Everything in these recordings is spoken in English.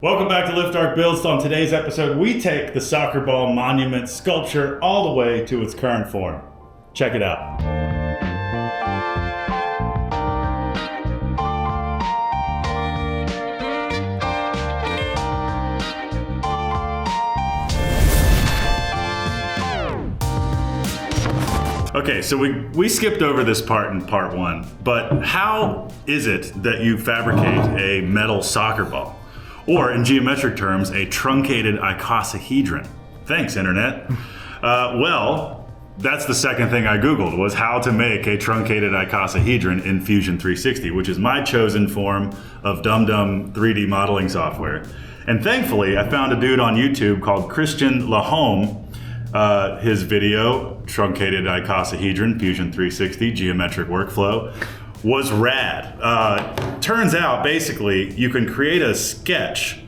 Welcome back to Lift Arc Builds. On today's episode, we take the soccer ball monument sculpture all the way to its current form. Check it out. Okay, so we skipped over this part in part one, but how is it that you fabricate a metal soccer ball? Or in geometric terms, a truncated icosahedron. Thanks, internet. Well, that's the second thing I Googled, was how to make a truncated icosahedron in Fusion 360, which is my chosen form of dumb 3D modeling software. And thankfully, I found a dude on YouTube called Christian Lahome. His video, Truncated Icosahedron, Fusion 360, Geometric Workflow, was rad. Turns out, basically, you can create a sketch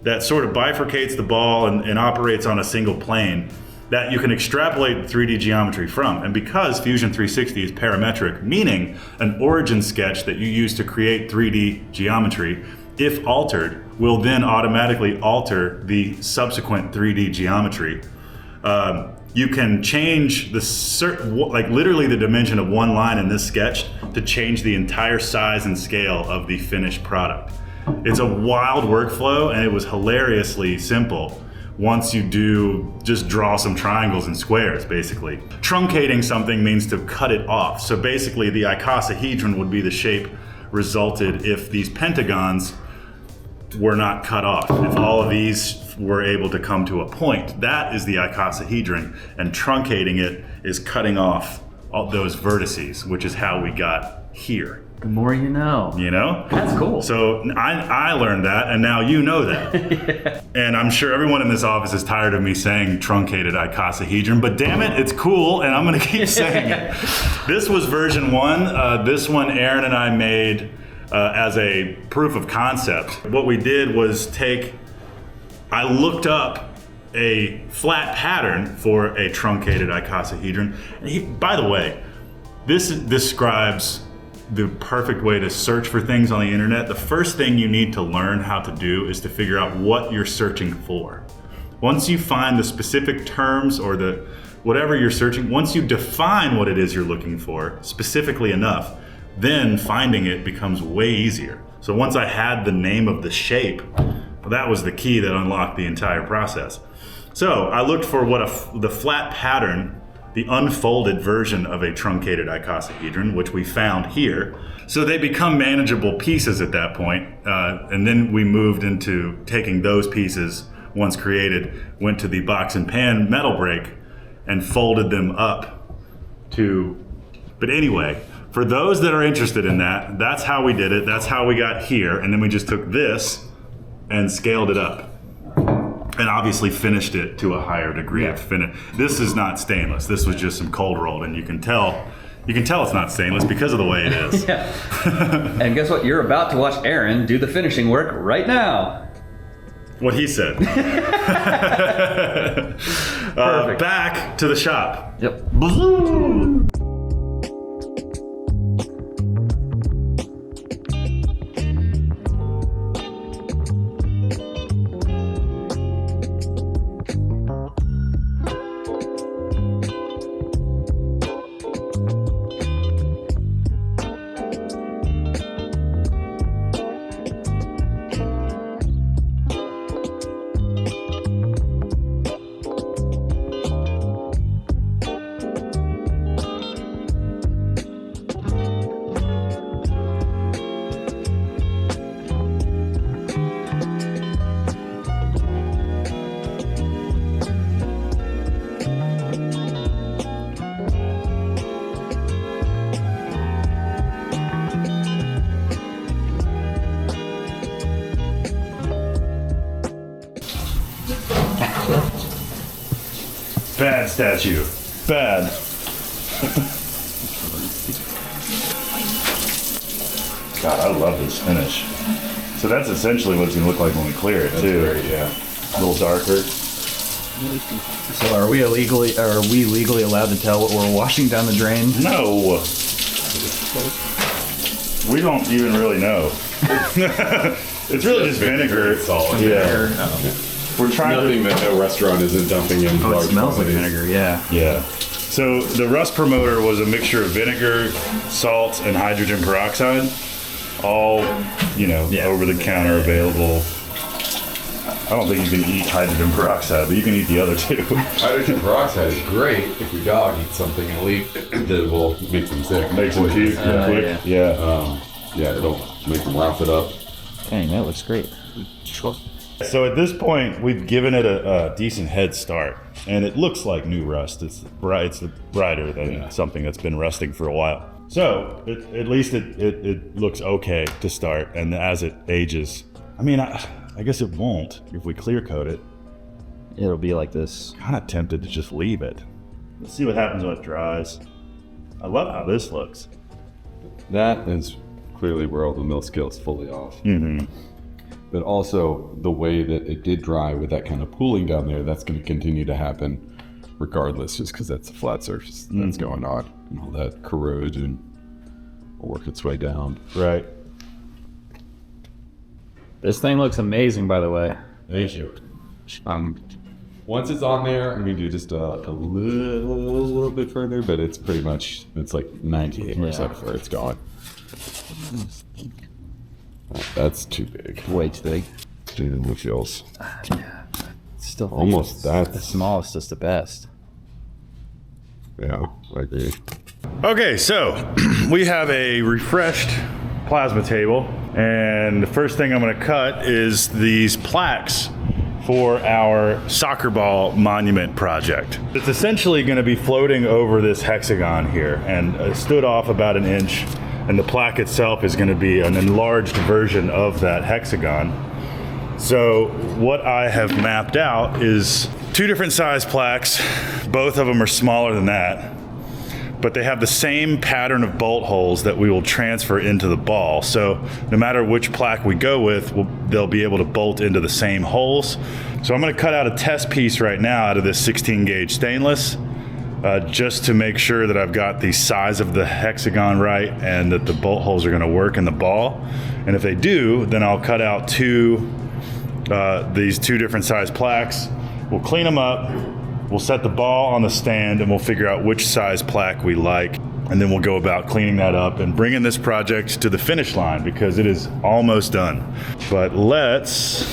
that sort of bifurcates the ball and operates on a single plane that you can extrapolate 3D geometry from. And because Fusion 360 is parametric, meaning an origin sketch that you use to create 3D geometry, if altered, will then automatically alter the subsequent 3D geometry. You can change literally the dimension of one line in this sketch to change the entire size and scale of the finished product. It's a wild workflow, and it was hilariously simple once you just draw some triangles and squares, basically. Truncating something means to cut it off. So basically the icosahedron would be the shape resulted if these pentagons were not cut off. If all of these were able to come to a point, that is the icosahedron, and truncating it is cutting off all those vertices, which is how we got here. The more you know. You know? That's cool. So I learned that, and now you know that. Yeah. And I'm sure everyone in this office is tired of me saying truncated icosahedron, but damn it, it's cool, and I'm gonna keep saying it. This was version 1. This one Aaron and I made as a proof of concept. What we did was I looked up a flat pattern for a truncated icosahedron. By the way, this describes the perfect way to search for things on the internet. The first thing you need to learn how to do is to figure out what you're searching for. Once you find the specific terms or whatever you're searching, once you define what it is you're looking for specifically enough, then finding it becomes way easier. So once I had the name of the shape, that was the key that unlocked the entire process. So I looked for the flat pattern, the unfolded version of a truncated icosahedron, which we found here. So they become manageable pieces at that point. And then we moved into taking those pieces, once created, went to the box and pan metal brake and folded them up but anyway, for those that are interested in that, that's how we did it. That's how we got here. And then we just took this and scaled it up. And obviously finished it to a higher degree of finish. This is not stainless. This was just some cold rolled, and you can tell it's not stainless because of the way it is. Yeah. And guess what? You're about to watch Aaron do the finishing work right now. What he said. Back to the shop. Yep. Bad statue. Bad. God, I love this finish. So that's essentially what it's gonna look like when we clear it too. Yeah. A little darker. So are we legally allowed to tell what we're washing down the drain? No. We don't even really know. It's really just vinegar. Salt. Yeah. We're trying Nothing that no restaurant isn't dumping in. Oh, it large smells like quantities. vinegar, yeah. Yeah. So the rust promoter was a mixture of vinegar, salt, and hydrogen peroxide, all, over the counter available. I don't think you can eat hydrogen peroxide, but you can eat the other two. Hydrogen peroxide is great if your dog eats something and leak that will make them sick. Makes them puke quick. Yeah. Yeah, it'll make them laugh it up. Dang, that looks great. So at this point, we've given it a decent head start, and it looks like new rust. It's brighter than something that's been rusting for a while. So at least it looks okay to start, and as it ages, I mean, I guess it won't if we clear coat it. It'll be like this. Kind of tempted to just leave it. Let's see what happens when it dries. I love how this looks. That is clearly where all the mill skill is fully off. Mm-hmm. But also the way that it did dry with that kind of pooling down there, that's going to continue to happen regardless, just because that's a flat surface that's going on. And all that corrosion will work its way down. Right. This thing looks amazing, by the way. Thank you. Once it's on there, I'm going to do just a little bit further, but it's pretty much, it's like 98% before it's gone. That's too big. Way too big. Dude, it feels Still almost that. The smallest is the best. Yeah, I agree. Okay, so we have a refreshed plasma table, and the first thing I'm going to cut is these plaques for our soccer ball monument project. It's essentially going to be floating over this hexagon here, and stood off about an inch, and the plaque itself is going to be an enlarged version of that hexagon. So what I have mapped out is two different size plaques. Both of them are smaller than that, but they have the same pattern of bolt holes that we will transfer into the ball. So no matter which plaque we go with, they'll be able to bolt into the same holes. So I'm going to cut out a test piece right now out of this 16 gauge stainless, just to make sure that I've got the size of the hexagon right and that the bolt holes are going to work in the ball. And if they do, then I'll cut out these two different size plaques. We'll clean them up. We'll set the ball on the stand, and we'll figure out which size plaque we like. And then we'll go about cleaning that up and bringing this project to the finish line, because it is almost done. But let's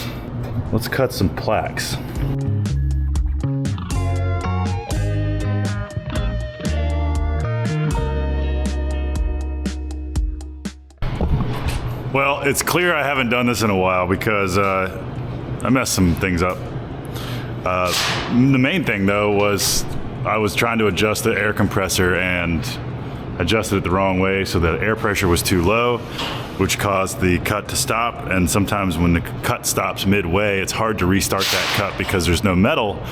cut some plaques. Well, it's clear I haven't done this in a while because I messed some things up. The main thing, though, was I was trying to adjust the air compressor and adjusted it the wrong way, so that air pressure was too low, which caused the cut to stop. And sometimes when the cut stops midway, it's hard to restart that cut because there's no metal.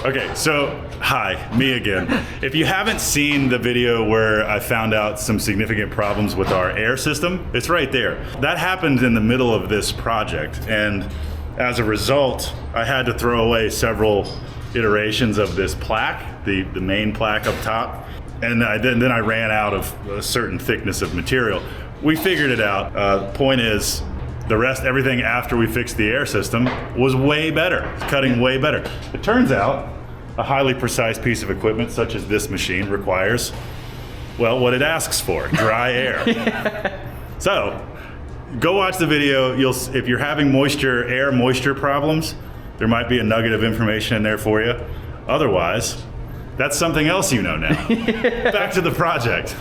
Okay, so hi, me again. If you haven't seen the video where I found out some significant problems with our air system, it's right there. That happened in the middle of this project, and as a result, I had to throw away several iterations of this plaque, the main plaque up top, and then I ran out of a certain thickness of material. We figured it out. Point is, everything after we fixed the air system was way better, cutting way better. It turns out a highly precise piece of equipment such as this machine requires, well, what it asks for, dry air. So go watch the video. If you're having air moisture problems, there might be a nugget of information in there for you. Otherwise, that's something else you know now. Back to the project.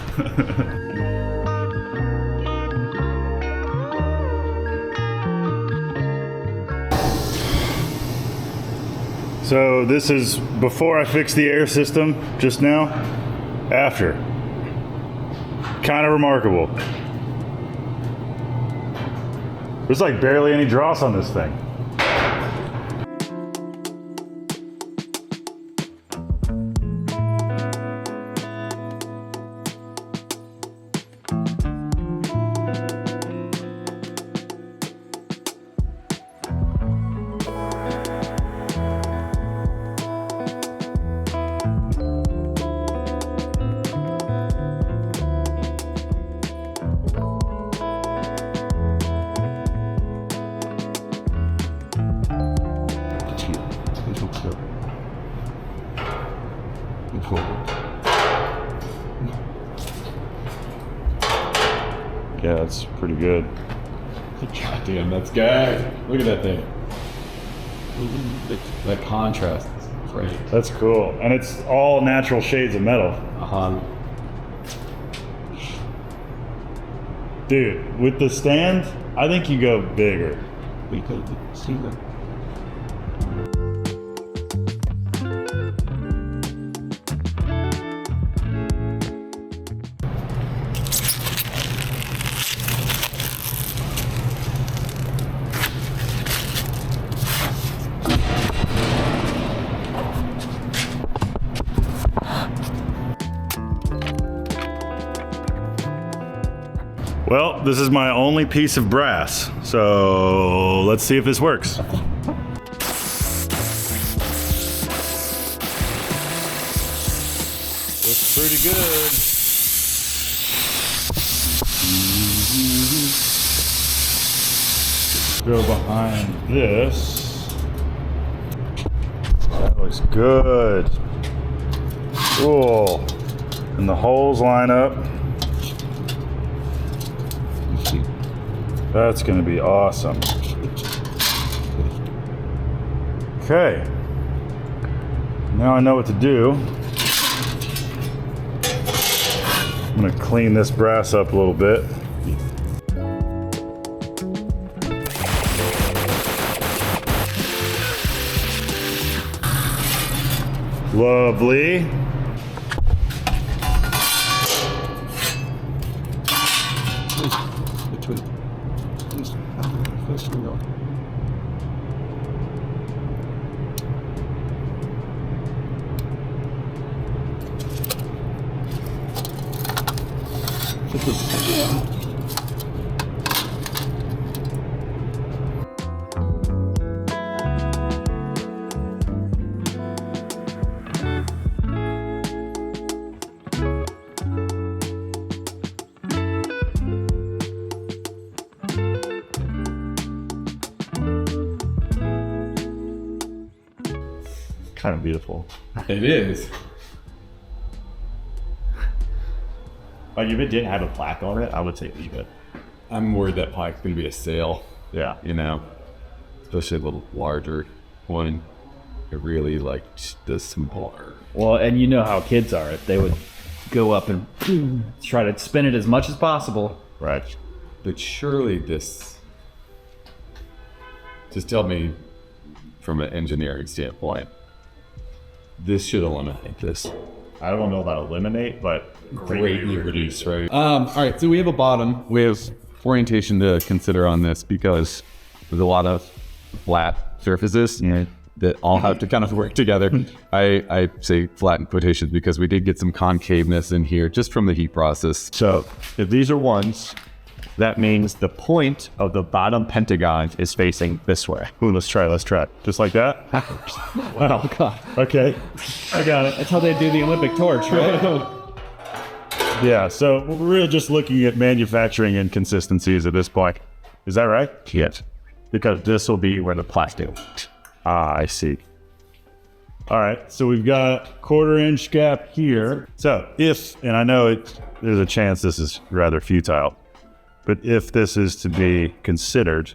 So this is before I fixed the air system just now, after. Kind of remarkable. There's like barely any dross on this thing. Yeah, that's pretty good. God damn, that's good. Look at that thing. That contrast is great. That's cool. And it's all natural shades of metal. Dude, with the stand, I think you go bigger. We could see that. Well, this is my only piece of brass, so let's see if this works. Looks pretty good. Go behind this. That looks good. Cool. And the holes line up. That's gonna be awesome. Okay. Now I know what to do. I'm gonna clean this brass up a little bit. Lovely. Kind of beautiful. It is. Like if it didn't have a plaque on it, I would say leave it. I'm worried that Plaque's gonna be a sale. Yeah. You know, especially a little larger one. It really like does some bar. Well, and you know how kids are. They would go up and try to spin it as much as possible. Right. But surely this, just tell me from an engineering standpoint, this should eliminate this. I don't know about eliminate, but Greatly reduce, right? All right, so we have a bottom. We have orientation to consider on this because there's a lot of flat surfaces that all have to kind of work together. I say flat in quotations because we did get some concaveness in here just from the heat process. So if these are ones, that means the point of the bottom pentagon is facing this way. Ooh, let's try. Just like that? Wow, God. Okay, I got it. That's how they do the Olympic torch, right? Yeah, so we're really just looking at manufacturing inconsistencies at this point. Is that right? Yes. Because this will be where the plastic. Ah, I see. All right, so we've got a 1/4 inch gap here. So if, and I know there's a chance this is rather futile, but if this is to be considered,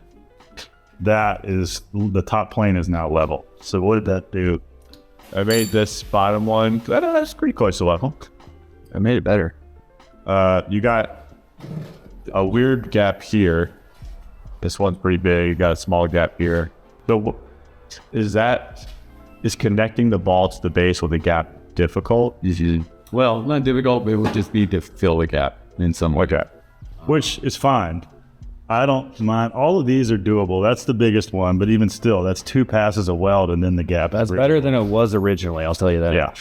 that is, the top plane is now level. So what did that do? I made this bottom one, that's pretty close to level. I made it better. You got a weird gap here. This one's pretty big. You got a small gap here. So is connecting the ball to the base with a gap difficult? Well, not difficult, but it would just be to fill the gap in some way. Okay. Which is fine. I don't mind. All of these are doable. That's the biggest one, but even still, that's 2 passes of weld and then the gap. That's better than it was originally, I'll tell you that. Yeah.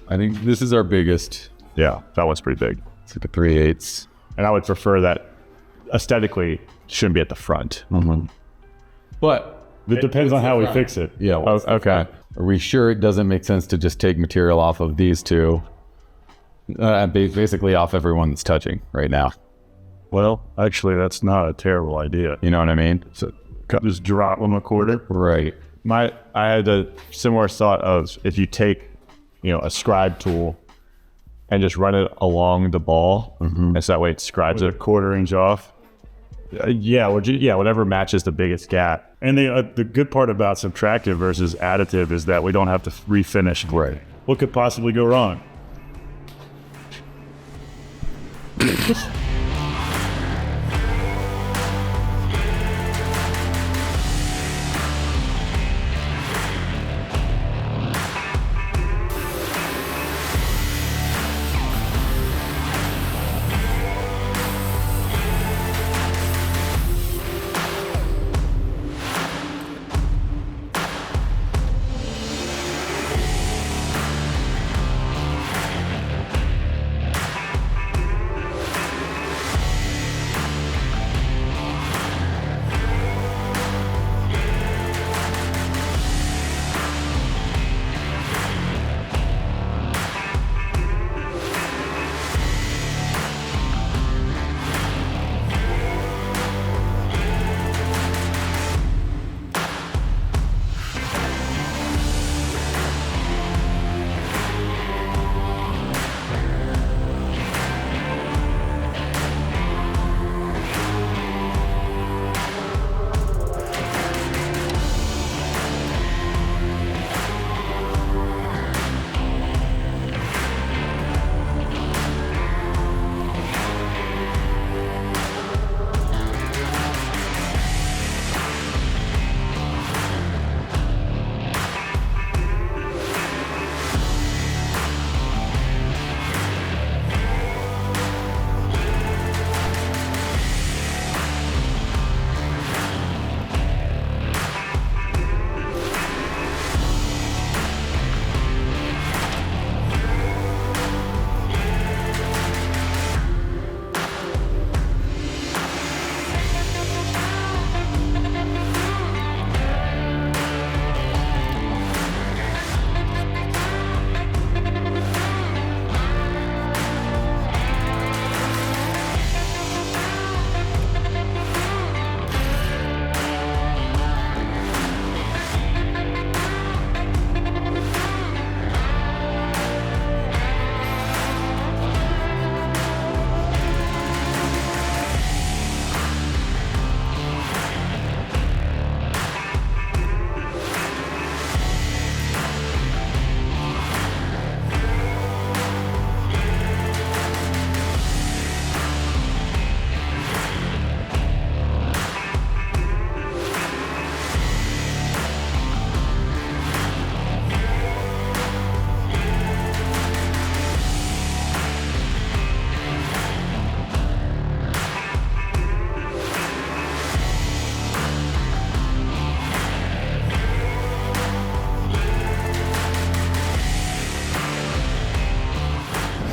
I think this is our biggest. Yeah, that one's pretty big. It's like a 3/8. And I would prefer that aesthetically shouldn't be at the front. But It depends on how we fix it. yeah, well, Okay. are we sure it doesn't make sense to just take material off of these two? Basically off everyone that's touching right now. Well, actually, that's not a terrible idea. You know what I mean? So just drop them 1/4. Right. I had a similar thought of if you take a scribe tool and just run it along the ball, and so that way it scribes it a 1/4 inch off. Whatever matches the biggest gap. And the good part about subtractive versus additive is that we don't have to refinish. Right. What could possibly go wrong?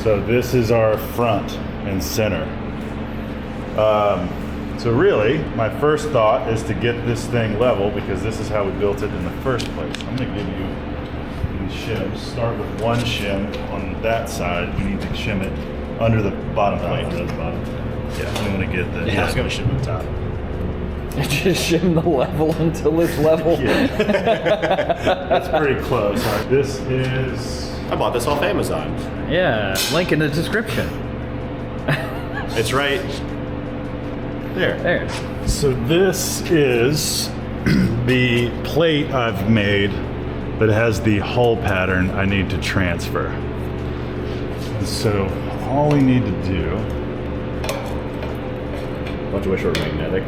So this is our front and center. So really, my first thought is to get this thing level because this is how we built it in the first place. I'm gonna give you these shims. Start with one shim on that side. We need to shim it under the bottom plate. Under the bottom. Yeah, I'm gonna get the. Yeah, I was gonna shim the top. Just shim the level until it's level. Yeah. That's pretty close. All right, this is. I bought this off Amazon. Yeah, link in the description. It's right there. There. So this is the plate I've made that has the hull pattern I need to transfer. And so all we need to do. Don't you wish it were magnetic?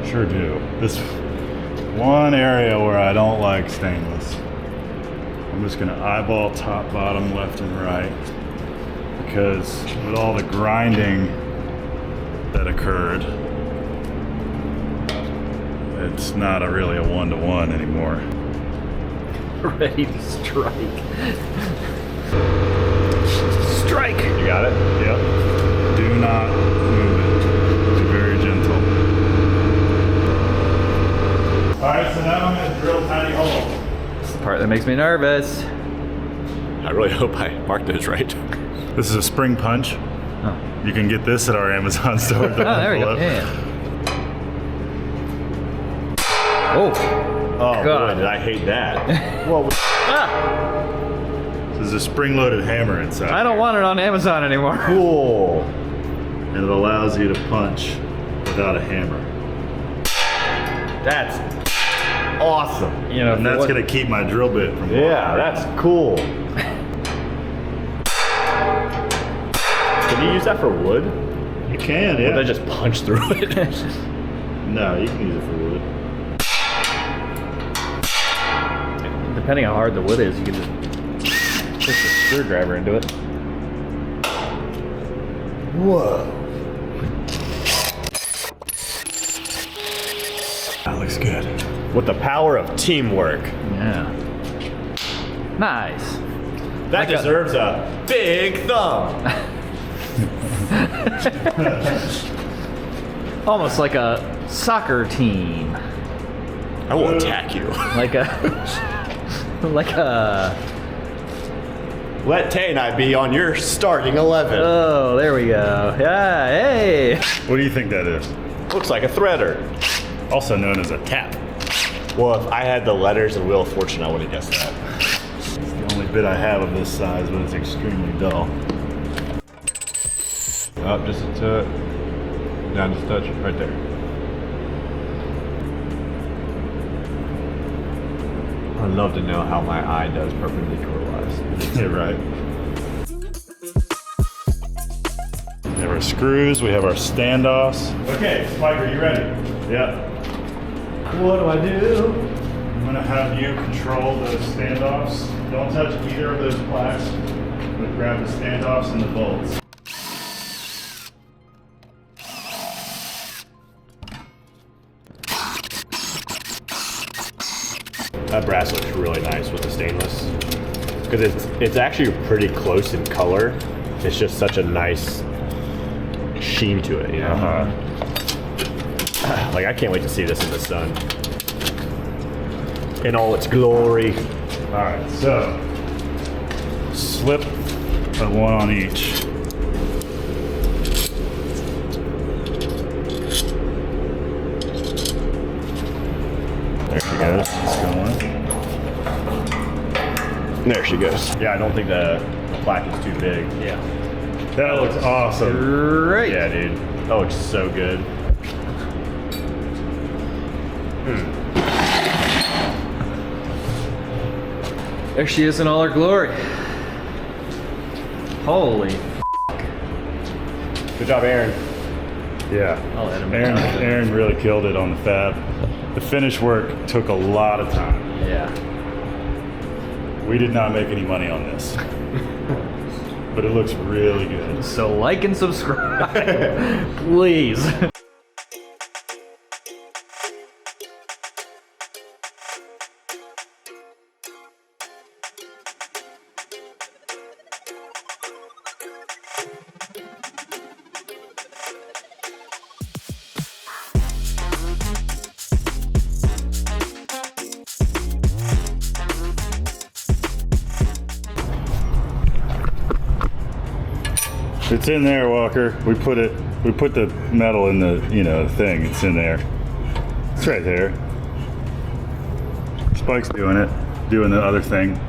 Sure do. This one area where I don't like stainless. I'm just gonna eyeball top, bottom, left, and right. Because with all the grinding that occurred, it's not really a one-to-one anymore. Ready to strike. Strike! You got it? Yep. Do not move it. Be very gentle. Alright, so now I'm gonna drill tiny holes. It's the part that makes me nervous. I really hope I marked those right. This is a spring punch. Oh. You can get this at our Amazon store. Oh, there we go. Yeah. Oh. Oh God. boy, did I hate that. Well, Ah! so There's a spring-loaded hammer inside. I don't want it on Amazon anymore. Cool. And it allows you to punch without a hammer. That's awesome. You know, And that's gonna keep my drill bit from Yeah, that's cool. Can you use that for wood? You can, yeah. Or did I just punch through it? No, you can use it for wood. Depending how hard the wood is, you can just push a screwdriver into it. Whoa. That looks good. With the power of teamwork. Yeah. Nice. That deserves a big thumb. Almost like a soccer team. I will attack you. Like a... like a... Let Tay and I be on your starting 11. Oh, there we go. Yeah, hey! What do you think that is? Looks like a threader. Also known as a tap. Well, if I had the letters of Wheel of Fortune, I would have guessed that. It's the only bit I have of this size, but it's extremely dull. Up just a touch. Down just a touch. Right there. I'd love to know how my eye does perpendicular-wise. Yeah, right. We have our screws, we have our standoffs. Okay, Spike, are you ready? Yeah. What do I do? I'm gonna have you control those standoffs. Don't touch either of those plaques, but grab the standoffs and the bolts. That brass looks really nice with the stainless. Because it's actually pretty close in color. It's just such a nice sheen to it, you know? Like, I can't wait to see this in the sun. In all its glory. All right, so slip one on each. There she goes. It's going. There she goes. Yeah, I don't think the plaque is too big. Yeah. That looks awesome. Great. Yeah, dude. That looks so good. There she is in all her glory. Holy. Good job, Aaron. Yeah. I'll edit Aaron really killed it on the fab. The finish work took a lot of time. Yeah. We did not make any money on this. But it looks really good. So like and subscribe, please. It's in there, Walker. We put the metal in the, thing. It's in there. It's right there. Spike's doing it. Doing the other thing.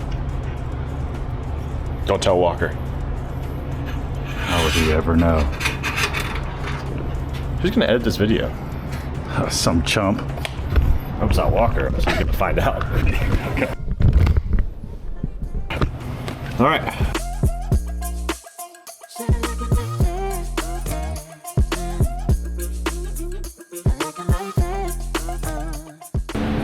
Don't tell Walker. How would he ever know? Who's gonna edit this video? Some chump. I hope it's not Walker, so he's gonna find out. Okay. All right.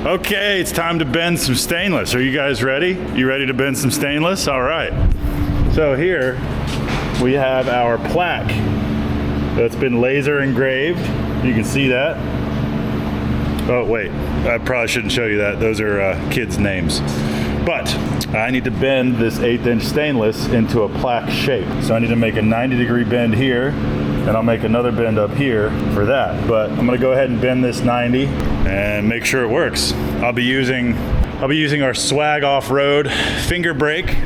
Okay, it's time to bend some stainless. Are you guys ready? You ready to bend some stainless? All right. So here we have our plaque that's been laser engraved. You can see that. Oh wait, I probably shouldn't show you that. Those are kids' names. But I need to bend this 1/8 inch stainless into a plaque shape. So I need to make a 90-degree bend here, and I'll make another bend up here for that. But I'm gonna go ahead and bend this 90 and make sure it works. I'll be using our Swag Off-Road finger brake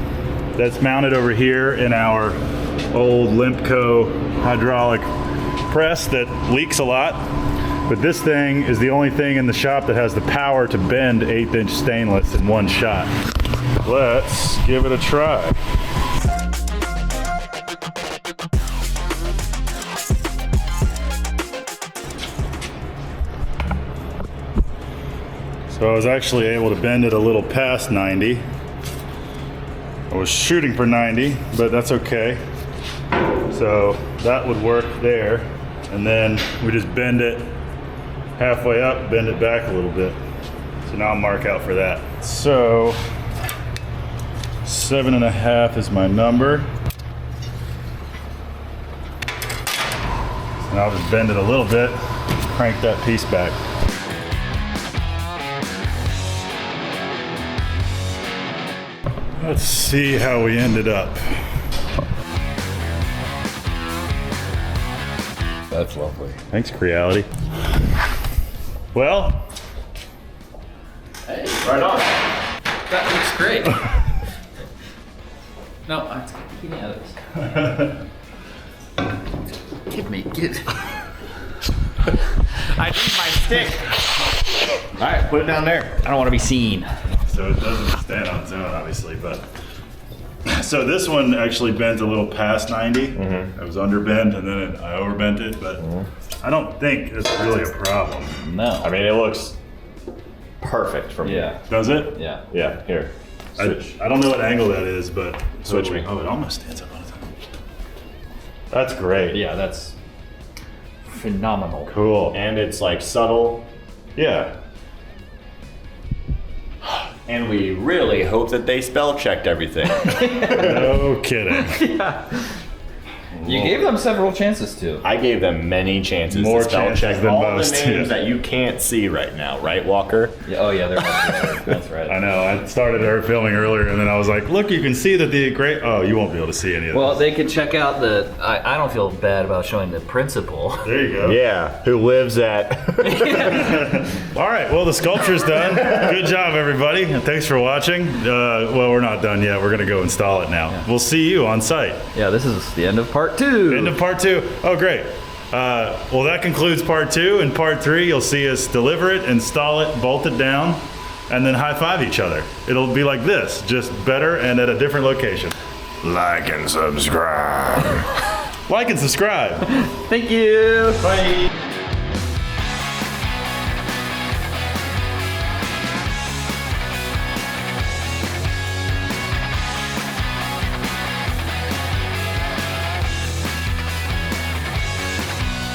that's mounted over here in our old Limpco hydraulic press that leaks a lot. But this thing is the only thing in the shop that has the power to bend 1/8 inch stainless in one shot. let's give it a try. So I was actually able to bend it a little past 90. I was shooting for 90, but that's okay. So that would work there. And then we just bend it halfway up, bend it back a little bit. So now I'll mark out for that. So 7.5 is my number. And I'll just bend it a little bit, crank that piece back. Let's see how we ended up. That's lovely. Thanks, Creality. Well, Hey, right on. That looks great. No, I'm keep me out of this. Give me, get. I need my stick. All right, put it down there. I don't want to be seen. so it doesn't stand on its own, obviously, but. So this one actually bent a little past 90. Mm-hmm. I was underbent and then I overbent it, but I don't think it's really a problem. No. I mean, it looks perfect for me. Yeah. Does it? Yeah. Yeah, here. Switch. I don't know what angle that is, but Switch me. Oh, it almost stands up on its own. That's great. Yeah, that's phenomenal. Cool. And it's like subtle. Yeah. And we really hope that they spell checked everything. No kidding. You gave them several chances to. I gave them many chances More to spell chances check than all most, the names yeah. that you can't see right now, right, Walker? Yeah, oh yeah, that's right. I know. I started her filming earlier, and then I was like, "Look, you can see that the great." Oh, you won't be able to see any of Well, this. they could check out the. I don't feel bad about showing the principal. There you go. Yeah, who lives at... All right. Well, the sculpture's done. Good job, everybody. And thanks for watching. Well, we're not done yet. We're gonna go install it now. We'll see you on site. Yeah, this is the end of part 2. End of part 2. Oh, great. Well, that concludes part 2. In part 3, you'll see us deliver it, install it, bolt it down, and then high five each other. It'll be like this, just better and at a different location. Like and subscribe. Like and subscribe. Thank you. Bye.